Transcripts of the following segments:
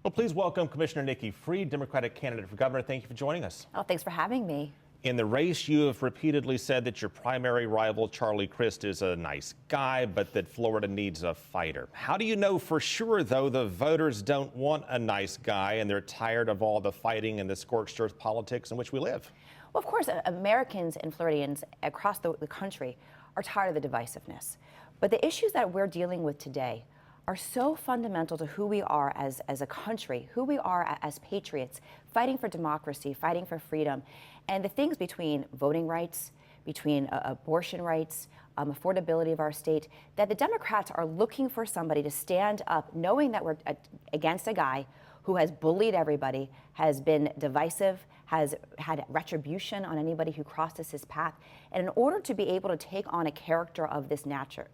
Well, please welcome Commissioner Nikki Fried, Democratic candidate for governor. Thank you for joining us. Oh, thanks for having me. In the race, you have repeatedly said that your primary rival, Charlie Crist, is a nice guy, but that Florida needs a fighter. How do you know for sure, though, the voters don't want a nice guy and they're tired of all the fighting and the scorched earth politics in which we live? Well, of course, Americans and Floridians across the country are tired of the divisiveness. But the issues that we're dealing with today are so fundamental to who we are as a country, who we are as patriots, fighting for democracy, fighting for freedom, and the things between voting rights, between abortion rights, affordability of our state, that the Democrats are looking for somebody to stand up, knowing that we're against a guy who has bullied everybody, has been divisive, has had retribution on anybody who crosses his path. And in order to be able to take on a character of this nature,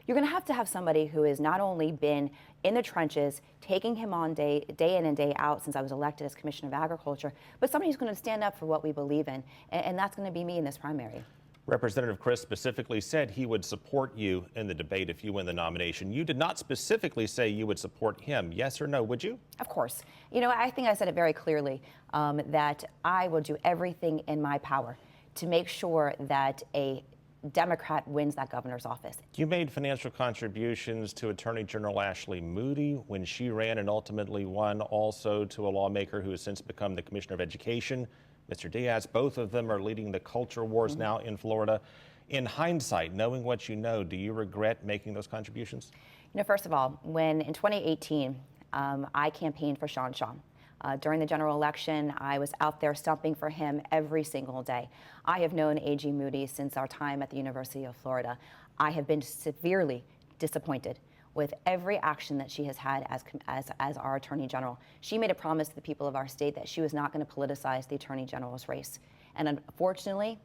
you're going to have somebody who has not only been in the trenches, taking him on day in and day out since I was elected as Commissioner of Agriculture, but somebody who's going to stand up for what we believe in. And that's going to be me in this primary. Representative Crist specifically said he would support you in the debate if you win the nomination. You did not specifically say you would support him. Yes or no, would you? Of course. You know, I think I said it very clearly that I will do everything in my power to make sure that a Democrat wins that governor's office. You made financial contributions to Attorney General Ashley Moody when she ran and ultimately won, also to a lawmaker who has since become the Commissioner of Education, Mr. Diaz. Both of them are leading the culture wars now in Florida. In hindsight, knowing what you know, do you regret making those contributions? You know, first of all, when in 2018, I campaigned for Sean. During the general election, I was out there stumping for him every single day. I have known A.G. Moody since our time at the University of Florida. I have been severely disappointed with every action that she has had as our Attorney General. She made a promise to the people of our state that she was not going to politicize the Attorney General's race. And unfortunately,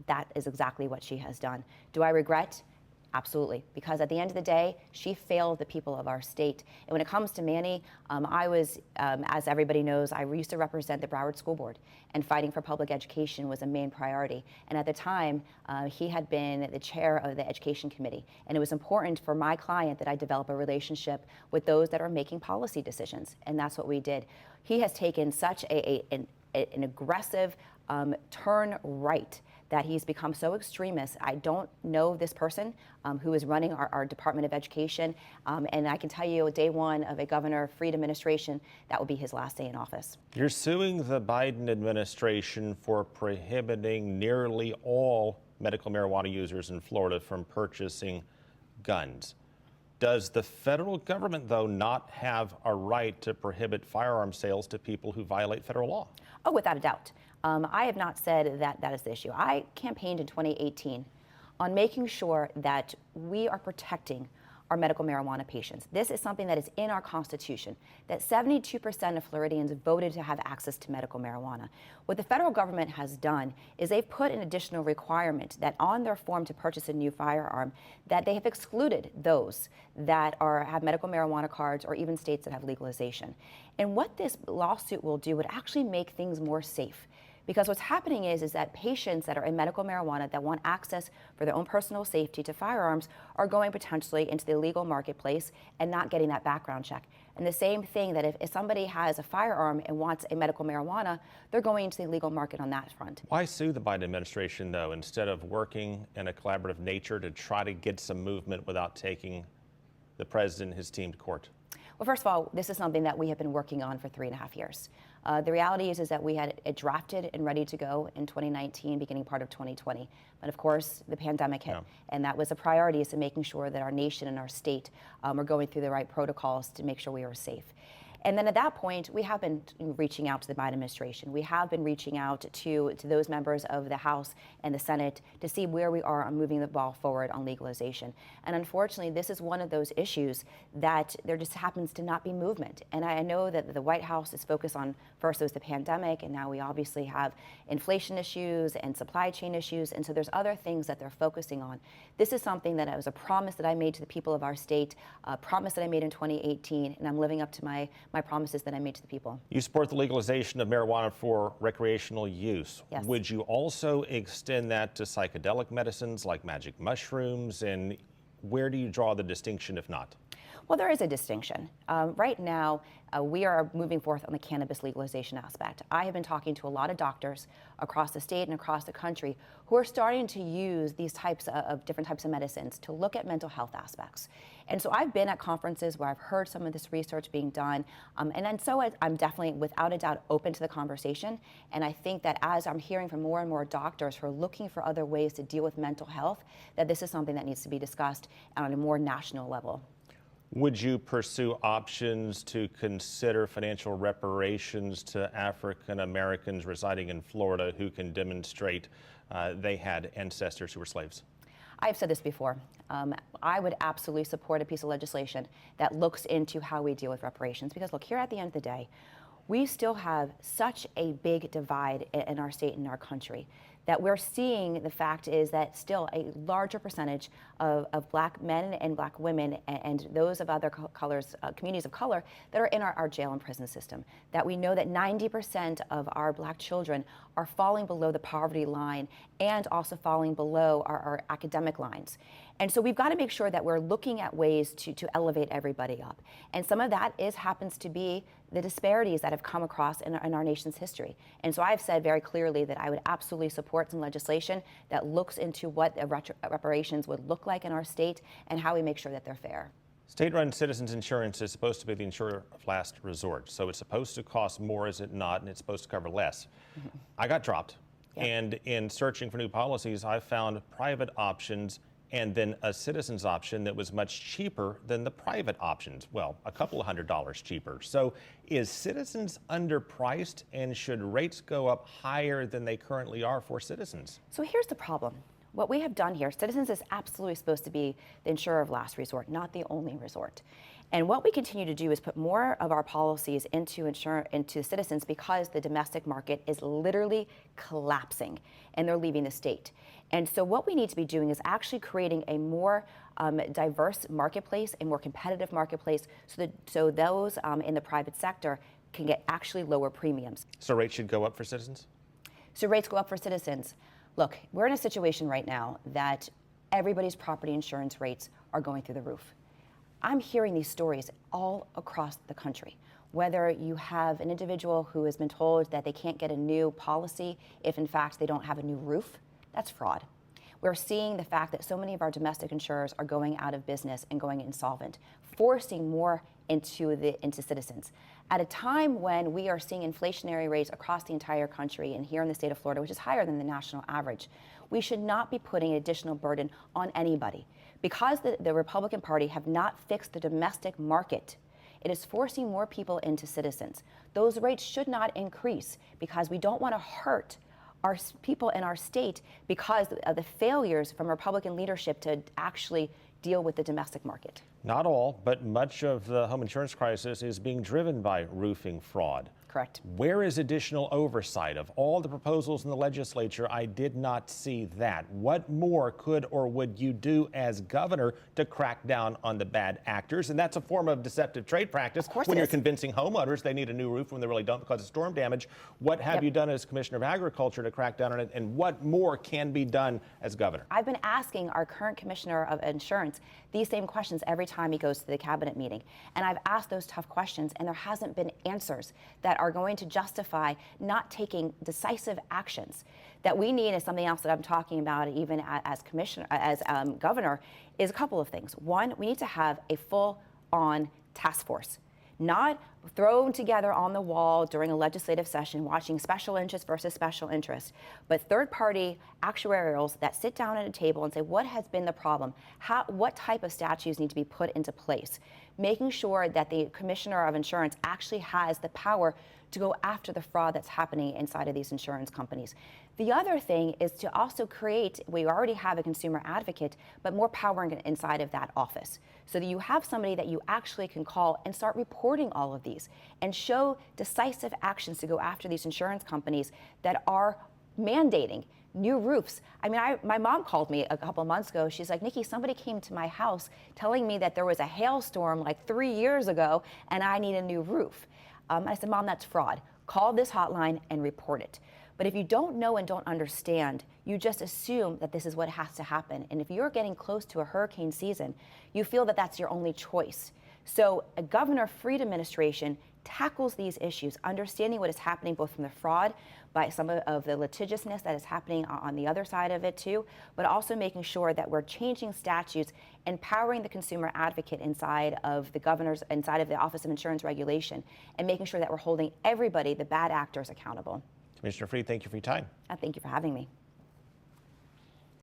that is exactly what she has done. Do I regret? Absolutely, because at the end of the day, she failed the people of our state. And when it comes to Manny, I was, as everybody knows, I used to represent the Broward School Board, and fighting for public education was a main priority. And at the time, he had been the chair of the Education Committee, and it was important for my client that I develop a relationship with those that are making policy decisions, and that's what we did. He has taken such an aggressive turn right that he's become so extremist. I don't know this person who is running our Department of Education, and I can tell you day one of a Governor Fried administration, that will be his last day in office. You're suing the Biden administration for prohibiting nearly all medical marijuana users in Florida from purchasing guns. Does the federal government, though, not have a right to prohibit firearm sales to people who violate federal law? Oh, without a doubt. I have not said that is the issue. I campaigned in 2018 on making sure that we are protecting our medical marijuana patients. This is something that is in our Constitution, that 72% of Floridians voted to have access to medical marijuana. What the federal government has done is they've put an additional requirement that on their form to purchase a new firearm, that they have excluded those that have medical marijuana cards or even states that have legalization. And what this lawsuit will do would actually make things more safe. Because what's happening is that patients that are in medical marijuana that want access for their own personal safety to firearms are going potentially into the illegal marketplace and not getting that background check. And the same thing that if somebody has a firearm and wants a medical marijuana, they're going into the illegal market on that front. Why sue the Biden administration, though, instead of working in a collaborative nature to try to get some movement without taking the president and his team to court? Well, first of all, this is something that we have been working on for 3.5 years. The reality is that we had it drafted and ready to go in 2019, beginning part of 2020. But of course, the pandemic hit, and that was a priority, is to making sure that our nation and our state were going through the right protocols to make sure we were safe. And then at that point, we have been reaching out to the Biden administration. We have been reaching out to those members of the House and the Senate to see where we are on moving the ball forward on legalization. And unfortunately, this is one of those issues that there just happens to not be movement. And I know that the White House is focused on, first it was the pandemic, and now we obviously have inflation issues and supply chain issues. And so there's other things that they're focusing on. This is something that was a promise that I made to the people of our state, a promise that I made in 2018, and I'm living up to my promises that I made to the people. You support the legalization of marijuana for recreational use. Yes. Would you also extend that to psychedelic medicines like magic mushrooms? And where do you draw the distinction if not? Well, there is a distinction. Right now, we are moving forth on the cannabis legalization aspect. I have been talking to a lot of doctors across the state and across the country who are starting to use these types of different types of medicines to look at mental health aspects. And so I've been at conferences where I've heard some of this research being done, and so I'm definitely, without a doubt, open to the conversation. And I think that as I'm hearing from more and more doctors who are looking for other ways to deal with mental health, that this is something that needs to be discussed on a more national level. Would you pursue options to consider financial reparations to African Americans residing in Florida who can demonstrate they had ancestors who were slaves? I've said this before. I would absolutely support a piece of legislation that looks into how we deal with reparations, because look, here at the end of the day, we still have such a big divide in our state and our country that we're seeing. The fact is that still a larger percentage of Black men and Black women and those of other colors, communities of color, that are in our jail and prison system. That we know that 90% of our Black children are falling below the poverty line and also falling below our academic lines. And so we've got to make sure that we're looking at ways to elevate everybody up. And some of that happens to be the disparities that have come across in our nation's history. And so I've said very clearly that I would absolutely support some legislation that looks into what reparations would look like in our state and how we make sure that they're fair. State-run Citizens Insurance is supposed to be the insurer of last resort. So it's supposed to cost more, is it not? And it's supposed to cover less. Mm-hmm. I got dropped. Yep. And in searching for new policies, I found private options and then a Citizens option that was much cheaper than the private options. Well, a couple of $100 cheaper. So is Citizens underpriced, and should rates go up higher than they currently are for Citizens? So here's the problem. What we have done here, Citizens is absolutely supposed to be the insurer of last resort, not the only resort. And what we continue to do is put more of our policies into Citizens, because the domestic market is literally collapsing and they're leaving the state. And so what we need to be doing is actually creating a more diverse marketplace, a more competitive marketplace, so those in the private sector can get actually lower premiums. So rates should go up for Citizens? So rates go up for Citizens. Look, we're in a situation right now that everybody's property insurance rates are going through the roof. I'm hearing these stories all across the country. Whether you have an individual who has been told that they can't get a new policy if in fact they don't have a new roof, that's fraud. We're seeing the fact that so many of our domestic insurers are going out of business and going insolvent, forcing more into Citizens. At a time when we are seeing inflationary rates across the entire country and here in the state of Florida, which is higher than the national average, we should not be putting additional burden on anybody. Because the Republican Party have not fixed the domestic market, it is forcing more people into Citizens. Those rates should not increase, because we don't want to hurt our people in our state because of the failures from Republican leadership to actually deal with the domestic market. Not all, but much of the home insurance crisis is being driven by roofing fraud. Correct. Where is additional oversight? Of all the proposals in the legislature, I did not see that. What more could or would you do as governor to crack down on the bad actors? And that's a form of deceptive trade practice. Of course when it you're is. Convincing homeowners they need a new roof when they really don't because of storm damage. What have you done as Commissioner of Agriculture to crack down on it? And what more can be done as governor? I've been asking our current Commissioner of Insurance these same questions every time he goes to the cabinet meeting. And I've asked those tough questions, and there hasn't been answers that are going to justify not taking decisive actions. That we need is something else that I'm talking about even as governor, is a couple of things. One, we need to have a full-on task force, not thrown together on the wall during a legislative session watching special interest versus special interest, but third-party actuarials that sit down at a table and say, what has been the problem? What type of statutes need to be put into place? Making sure that the Commissioner of Insurance actually has the power to go after the fraud that's happening inside of these insurance companies. The other thing is to also create, we already have a consumer advocate, but more power inside of that office, so that you have somebody that you actually can call and start reporting all of these and show decisive actions to go after these insurance companies that are mandating new roofs. I mean, my mom called me a couple months ago. She's like, Nikki, somebody came to my house telling me that there was a hailstorm like 3 years ago and I need a new roof. I said, Mom, that's fraud. Call this hotline and report it. But if you don't know and don't understand, you just assume that this is what has to happen. And if you're getting close to a hurricane season, you feel that that's your only choice So a Governor Fried administration tackles these issues, understanding what is happening both from the fraud, by some of the litigiousness that is happening on the other side of it too, but also making sure that we're changing statutes, empowering the consumer advocate inside of the Office of Insurance Regulation, and making sure that we're holding everybody, the bad actors, accountable. Commissioner Fried, thank you for your time. Thank you for having me.